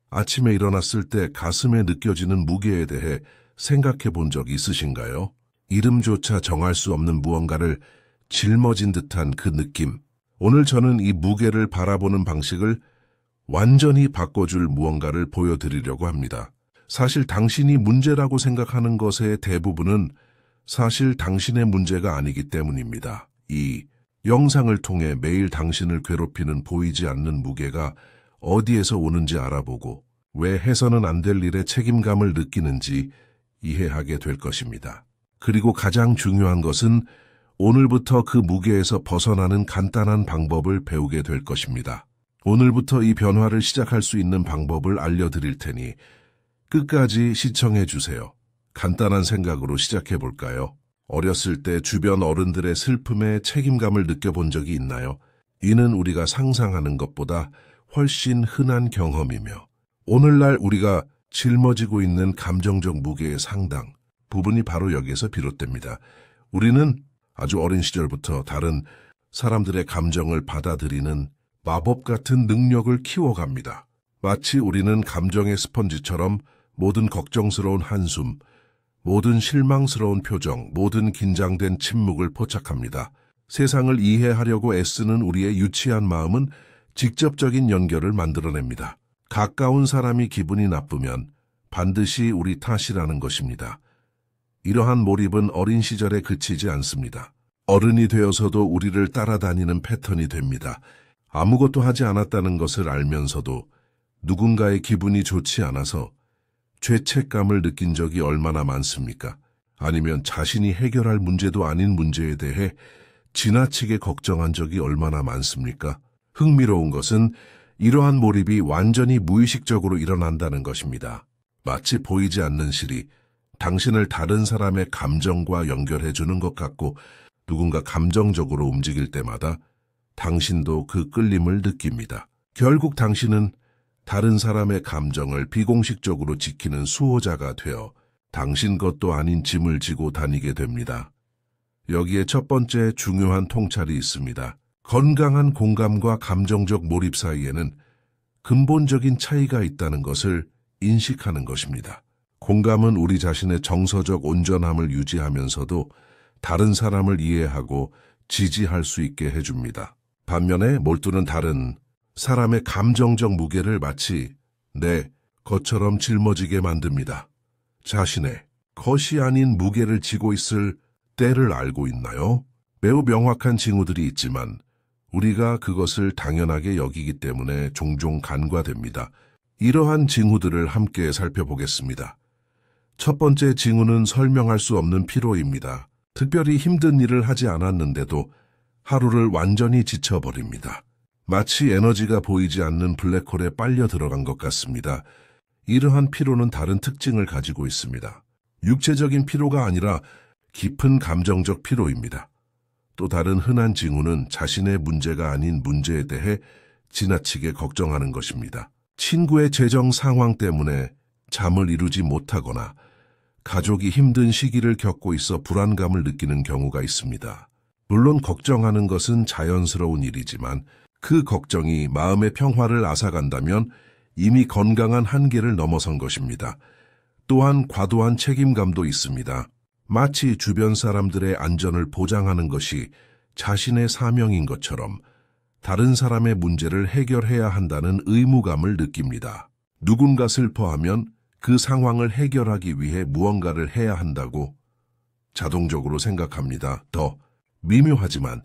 아침에 일어났을 때 가슴에 느껴지는 무게에 대해 생각해 본 적 있으신가요? 이름조차 정할 수 없는 무언가를 짊어진 듯한 그 느낌. 오늘 저는 이 무게를 바라보는 방식을 완전히 바꿔줄 무언가를 보여드리려고 합니다. 사실 당신이 문제라고 생각하는 것의 대부분은 사실 당신의 문제가 아니기 때문입니다. 이 영상을 통해 매일 당신을 괴롭히는 보이지 않는 무게가 어디에서 오는지 알아보고 왜 해서는 안 될 일에 책임감을 느끼는지 이해하게 될 것입니다. 그리고 가장 중요한 것은 오늘부터 그 무게에서 벗어나는 간단한 방법을 배우게 될 것입니다. 오늘부터 이 변화를 시작할 수 있는 방법을 알려드릴 테니 끝까지 시청해 주세요. 간단한 생각으로 시작해 볼까요? 어렸을 때 주변 어른들의 슬픔에 책임감을 느껴본 적이 있나요? 이는 우리가 상상하는 것보다 훨씬 흔한 경험이며 오늘날 우리가 짊어지고 있는 감정적 무게의 상당 부분이 바로 여기에서 비롯됩니다. 우리는 아주 어린 시절부터 다른 사람들의 감정을 받아들이는 마법 같은 능력을 키워갑니다. 마치 우리는 감정의 스펀지처럼 모든 걱정스러운 한숨, 모든 실망스러운 표정, 모든 긴장된 침묵을 포착합니다. 세상을 이해하려고 애쓰는 우리의 유치한 마음은 직접적인 연결을 만들어냅니다. 가까운 사람이 기분이 나쁘면 반드시 우리 탓이라는 것입니다. 이러한 몰입은 어린 시절에 그치지 않습니다. 어른이 되어서도 우리를 따라다니는 패턴이 됩니다. 아무것도 하지 않았다는 것을 알면서도 누군가의 기분이 좋지 않아서 죄책감을 느낀 적이 얼마나 많습니까? 아니면 자신이 해결할 문제도 아닌 문제에 대해 지나치게 걱정한 적이 얼마나 많습니까? 흥미로운 것은 이러한 몰입이 완전히 무의식적으로 일어난다는 것입니다. 마치 보이지 않는 실이 당신을 다른 사람의 감정과 연결해주는 것 같고 누군가 감정적으로 움직일 때마다 당신도 그 끌림을 느낍니다. 결국 당신은 다른 사람의 감정을 비공식적으로 지키는 수호자가 되어 당신 것도 아닌 짐을 지고 다니게 됩니다. 여기에 첫 번째 중요한 통찰이 있습니다. 건강한 공감과 감정적 몰입 사이에는 근본적인 차이가 있다는 것을 인식하는 것입니다. 공감은 우리 자신의 정서적 온전함을 유지하면서도 다른 사람을 이해하고 지지할 수 있게 해줍니다. 반면에 몰두는 다른 사람의 감정적 무게를 마치 내 것처럼 짊어지게 만듭니다. 자신의 것이 아닌 무게를 지고 있을 때를 알고 있나요? 매우 명확한 징후들이 있지만 우리가 그것을 당연하게 여기기 때문에 종종 간과됩니다. 이러한 징후들을 함께 살펴보겠습니다. 첫 번째 징후는 설명할 수 없는 피로입니다. 특별히 힘든 일을 하지 않았는데도 하루를 완전히 지쳐버립니다. 마치 에너지가 보이지 않는 블랙홀에 빨려 들어간 것 같습니다. 이러한 피로는 다른 특징을 가지고 있습니다. 육체적인 피로가 아니라 깊은 감정적 피로입니다. 또 다른 흔한 징후는 자신의 문제가 아닌 문제에 대해 지나치게 걱정하는 것입니다. 친구의 재정 상황 때문에 잠을 이루지 못하거나 가족이 힘든 시기를 겪고 있어 불안감을 느끼는 경우가 있습니다. 물론 걱정하는 것은 자연스러운 일이지만 그 걱정이 마음의 평화를 앗아간다면 이미 건강한 한계를 넘어선 것입니다. 또한 과도한 책임감도 있습니다. 마치 주변 사람들의 안전을 보장하는 것이 자신의 사명인 것처럼 다른 사람의 문제를 해결해야 한다는 의무감을 느낍니다. 누군가 슬퍼하면 그 상황을 해결하기 위해 무언가를 해야 한다고 자동적으로 생각합니다. 더 미묘하지만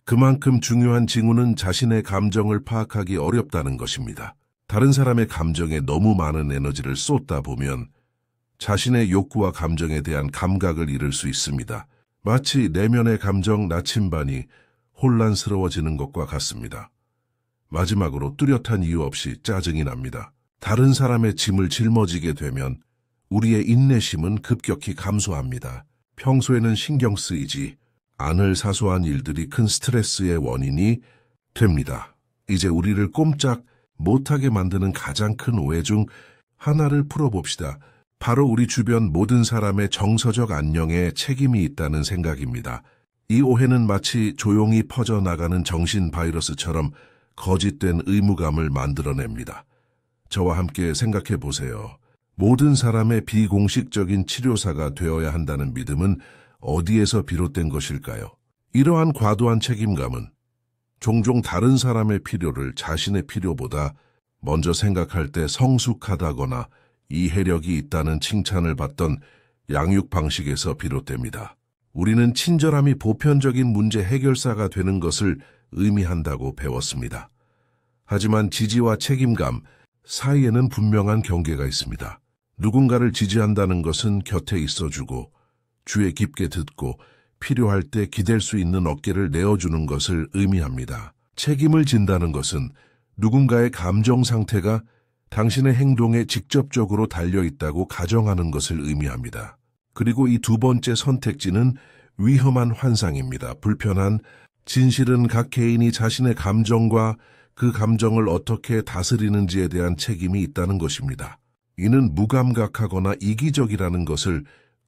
그만큼 중요한 징후는 자신의 감정을 파악하기 어렵다는 것입니다. 다른 사람의 감정에 너무 많은 에너지를 쏟다 보면 자신의 욕구와 감정에 대한 감각을 잃을 수 있습니다. 마치 내면의 감정 나침반이 혼란스러워지는 것과 같습니다. 마지막으로 뚜렷한 이유 없이 짜증이 납니다. 다른 사람의 짐을 짊어지게 되면 우리의 인내심은 급격히 감소합니다. 평소에는 신경 쓰이지 않을 사소한 일들이 큰 스트레스의 원인이 됩니다. 이제 우리를 꼼짝 못하게 만드는 가장 큰 오해 중 하나를 풀어봅시다. 바로 우리 주변 모든 사람의 정서적 안녕에 책임이 있다는 생각입니다. 이 오해는 마치 조용히 퍼져나가는 정신 바이러스처럼 거짓된 의무감을 만들어냅니다. 저와 함께 생각해 보세요. 모든 사람의 비공식적인 치료사가 되어야 한다는 믿음은 어디에서 비롯된 것일까요? 이러한 과도한 책임감은 종종 다른 사람의 필요를 자신의 필요보다 먼저 생각할 때 성숙하다거나 이해력이 있다는 칭찬을 받던 양육 방식에서 비롯됩니다. 우리는 친절함이 보편적인 문제 해결사가 되는 것을 의미한다고 배웠습니다. 하지만 지지와 책임감 사이에는 분명한 경계가 있습니다. 누군가를 지지한다는 것은 곁에 있어주고 귀에 깊게 듣고 필요할 때 기댈 수 있는 어깨를 내어주는 것을 의미합니다. 책임을 진다는 것은 누군가의 감정 상태가 당신의 행동에 직접적으로 달려있다고 가정하는 것을 의미합니다. 그리고 이 두 번째 선택지는 위험한 환상입니다. 불편한 진실은 각 개인이 자신의 감정과 그 감정을 어떻게 다스리는지에 대한 책임이 있다는 것입니다. 이는 무감각하거나 이기적이라는 것을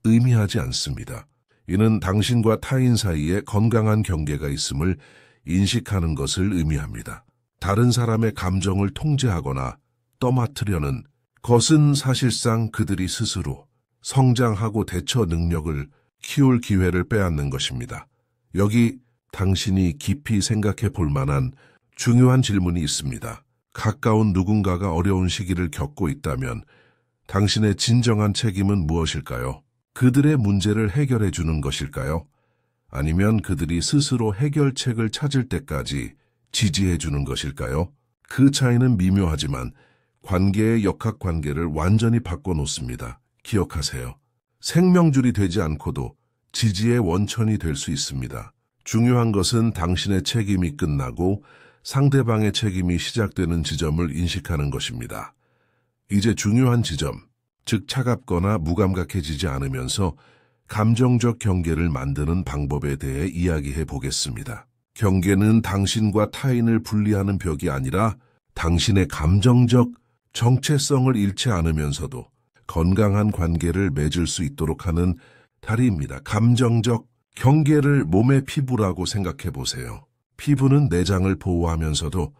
의미하지 않습니다. 이는 당신과 타인 사이에 건강한 경계가 있음을 인식하는 것을 의미합니다. 다른 사람의 감정을 통제하거나 떠맡으려는 것은 사실상 그들이 스스로 성장하고 대처 능력을 키울 기회를 빼앗는 것입니다. 여기 당신이 깊이 생각해 볼 만한 중요한 질문이 있습니다. 가까운 누군가가 어려운 시기를 겪고 있다면 당신의 진정한 책임은 무엇일까요? 그들의 문제를 해결해 주는 것일까요? 아니면 그들이 스스로 해결책을 찾을 때까지 지지해 주는 것일까요? 그 차이는 미묘하지만 관계의 역학관계를 완전히 바꿔놓습니다. 기억하세요. 생명줄이 되지 않고도 지지의 원천이 될 수 있습니다. 중요한 것은 당신의 책임이 끝나고 상대방의 책임이 시작되는 지점을 인식하는 것입니다. 이제 중요한 지점, 즉 차갑거나 무감각해지지 않으면서 감정적 경계를 만드는 방법에 대해 이야기해 보겠습니다. 경계는 당신과 타인을 분리하는 벽이 아니라 당신의 감정적 정체성을 잃지 않으면서도 건강한 관계를 맺을 수 있도록 하는 다리입니다. 감정적 경계를 몸의 피부라고 생각해 보세요. 피부는 내장을 보호하면서도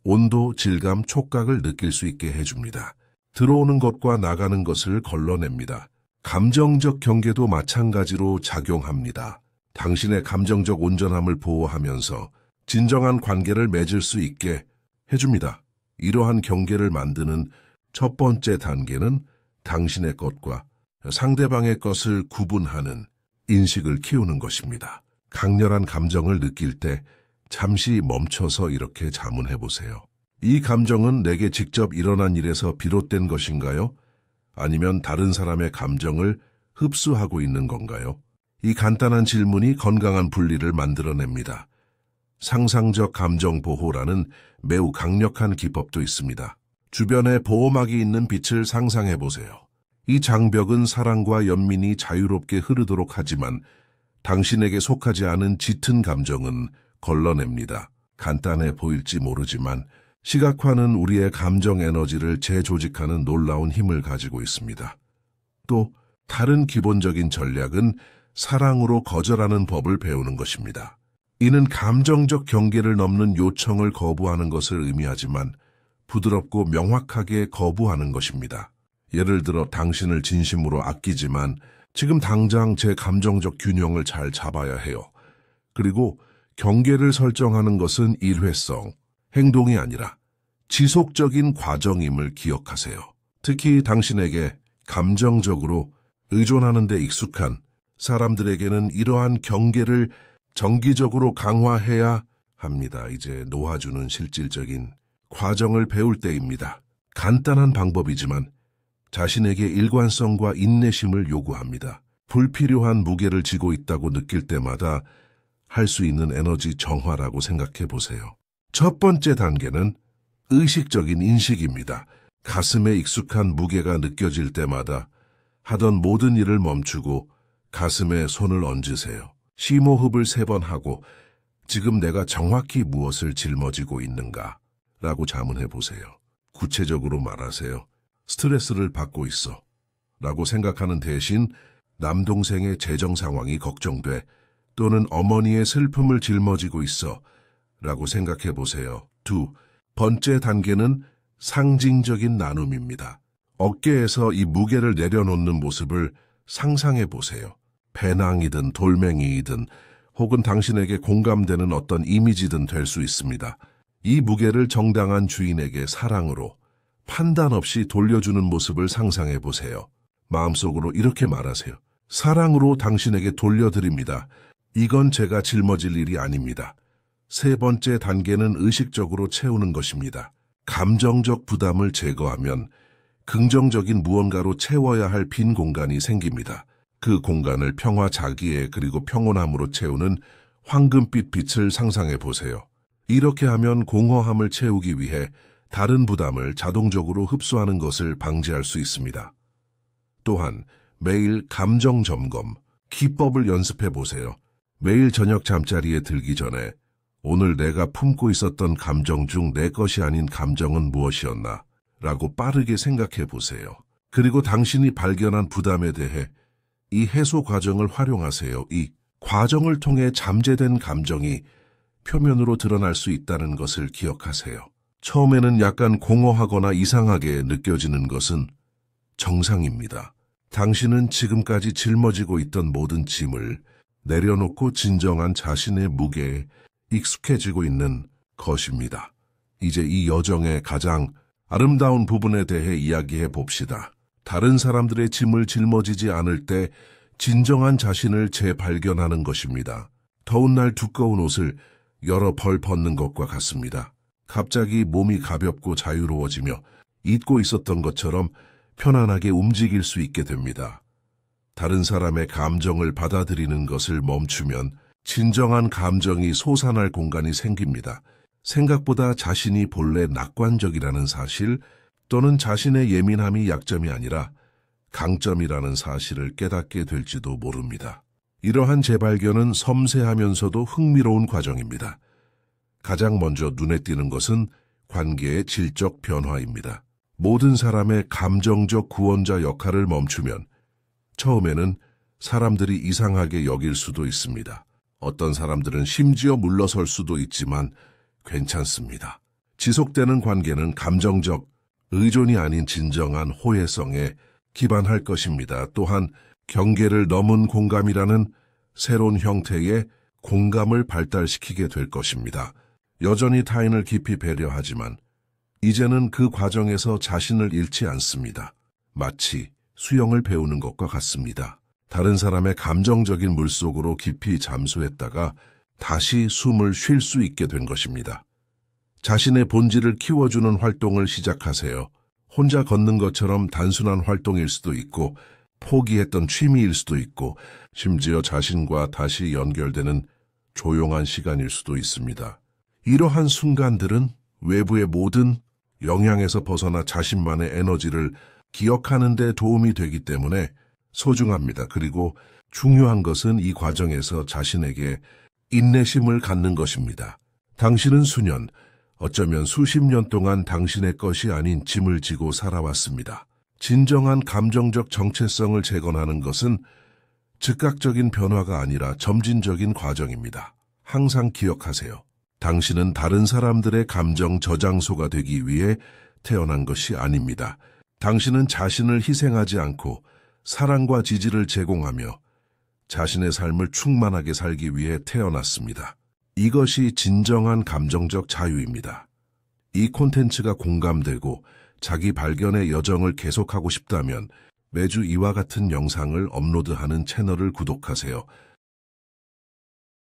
온도, 질감, 촉각을 느낄 수 있게 해줍니다. 들어오는 것과 나가는 것을 걸러냅니다. 감정적 경계도 마찬가지로 작용합니다. 당신의 감정적 온전함을 보호하면서 진정한 관계를 맺을 수 있게 해줍니다. 이러한 경계를 만드는 첫 번째 단계는 당신의 것과 상대방의 것을 구분하는 인식을 키우는 것입니다. 강렬한 감정을 느낄 때 잠시 멈춰서 이렇게 자문해 보세요. 이 감정은 내게 직접 일어난 일에서 비롯된 것인가요? 아니면 다른 사람의 감정을 흡수하고 있는 건가요? 이 간단한 질문이 건강한 분리를 만들어냅니다. 상상적 감정 보호라는 매우 강력한 기법도 있습니다. 주변에 보호막이 있는 빛을 상상해 보세요. 이 장벽은 사랑과 연민이 자유롭게 흐르도록 하지만 당신에게 속하지 않은 짙은 감정은 걸러냅니다. 간단해 보일지 모르지만 시각화는 우리의 감정 에너지를 재조직하는 놀라운 힘을 가지고 있습니다. 또 다른 기본적인 전략은 사랑으로 거절하는 법을 배우는 것입니다. 이는 감정적 경계를 넘는 요청을 거부하는 것을 의미하지만 부드럽고 명확하게 거부하는 것입니다. 예를 들어 당신을 진심으로 아끼지만 지금 당장 제 감정적 균형을 잘 잡아야 해요. 그리고 경계를 설정하는 것은 일회성, 행동이 아니라 지속적인 과정임을 기억하세요. 특히 당신에게 감정적으로 의존하는 데 익숙한 사람들에게는 이러한 경계를 정기적으로 강화해야 합니다. 이제 놓아주는 실질적인 과정을 배울 때입니다. 간단한 방법이지만 자신에게 일관성과 인내심을 요구합니다. 불필요한 무게를 지고 있다고 느낄 때마다 할 수 있는 에너지 정화라고 생각해 보세요. 첫 번째 단계는 의식적인 인식입니다. 가슴에 익숙한 무게가 느껴질 때마다 하던 모든 일을 멈추고 가슴에 손을 얹으세요. 심호흡을 3번 하고 지금 내가 정확히 무엇을 짊어지고 있는가? 라고 자문해 보세요. 구체적으로 말하세요. 스트레스를 받고 있어. 라고 생각하는 대신 남동생의 재정 상황이 걱정돼. 또는 어머니의 슬픔을 짊어지고 있어. 라고 생각해 보세요. 두 번째 단계는 상징적인 나눔입니다. 어깨에서 이 무게를 내려놓는 모습을 상상해 보세요. 배낭이든 돌멩이이든 혹은 당신에게 공감되는 어떤 이미지든 될 수 있습니다. 이 무게를 정당한 주인에게 사랑으로 판단 없이 돌려주는 모습을 상상해 보세요. 마음속으로 이렇게 말하세요. 사랑으로 당신에게 돌려드립니다. 이건 제가 짊어질 일이 아닙니다. 세 번째 단계는 의식적으로 채우는 것입니다. 감정적 부담을 제거하면 긍정적인 무언가로 채워야 할 빈 공간이 생깁니다. 그 공간을 평화, 자기애 그리고 평온함으로 채우는 황금빛 빛을 상상해 보세요. 이렇게 하면 공허함을 채우기 위해 다른 부담을 자동적으로 흡수하는 것을 방지할 수 있습니다. 또한 매일 감정 점검, 기법을 연습해 보세요. 매일 저녁 잠자리에 들기 전에 오늘 내가 품고 있었던 감정 중 내 것이 아닌 감정은 무엇이었나? 라고 빠르게 생각해 보세요. 그리고 당신이 발견한 부담에 대해 이 해소 과정을 활용하세요. 이 과정을 통해 잠재된 감정이 표면으로 드러날 수 있다는 것을 기억하세요. 처음에는 약간 공허하거나 이상하게 느껴지는 것은 정상입니다. 당신은 지금까지 짊어지고 있던 모든 짐을 내려놓고 진정한 자신의 무게에 익숙해지고 있는 것입니다. 이제 이 여정의 가장 아름다운 부분에 대해 이야기해 봅시다. 다른 사람들의 짐을 짊어지지 않을 때 진정한 자신을 재발견하는 것입니다. 더운 날 두꺼운 옷을 여러 벌 벗는 것과 같습니다. 갑자기 몸이 가볍고 자유로워지며 잊고 있었던 것처럼 편안하게 움직일 수 있게 됩니다. 다른 사람의 감정을 받아들이는 것을 멈추면 진정한 감정이 솟아날 공간이 생깁니다. 생각보다 자신이 본래 낙관적이라는 사실 또는 자신의 예민함이 약점이 아니라 강점이라는 사실을 깨닫게 될지도 모릅니다. 이러한 재발견은 섬세하면서도 흥미로운 과정입니다. 가장 먼저 눈에 띄는 것은 관계의 질적 변화입니다. 모든 사람의 감정적 구원자 역할을 멈추면 처음에는 사람들이 이상하게 여길 수도 있습니다. 어떤 사람들은 심지어 물러설 수도 있지만 괜찮습니다. 지속되는 관계는 감정적 의존이 아닌 진정한 호혜성에 기반할 것입니다. 또한 경계를 넘은 공감이라는 새로운 형태의 공감을 발달시키게 될 것입니다. 여전히 타인을 깊이 배려하지만 이제는 그 과정에서 자신을 잃지 않습니다. 마치 수영을 배우는 것과 같습니다. 다른 사람의 감정적인 물속으로 깊이 잠수했다가 다시 숨을 쉴 수 있게 된 것입니다. 자신의 본질을 키워주는 활동을 시작하세요. 혼자 걷는 것처럼 단순한 활동일 수도 있고 포기했던 취미일 수도 있고 심지어 자신과 다시 연결되는 조용한 시간일 수도 있습니다. 이러한 순간들은 외부의 모든 영향에서 벗어나 자신만의 에너지를 기억하는 데 도움이 되기 때문에 소중합니다. 그리고 중요한 것은 이 과정에서 자신에게 인내심을 갖는 것입니다. 당신은 수년, 어쩌면 수십 년 동안 당신의 것이 아닌 짐을 지고 살아왔습니다. 진정한 감정적 정체성을 재건하는 것은 즉각적인 변화가 아니라 점진적인 과정입니다. 항상 기억하세요. 당신은 다른 사람들의 감정 저장소가 되기 위해 태어난 것이 아닙니다. 당신은 자신을 희생하지 않고 사랑과 지지를 제공하며 자신의 삶을 충만하게 살기 위해 태어났습니다. 이것이 진정한 감정적 자유입니다. 이 콘텐츠가 공감되고 자기 발견의 여정을 계속하고 싶다면 매주 이와 같은 영상을 업로드하는 채널을 구독하세요.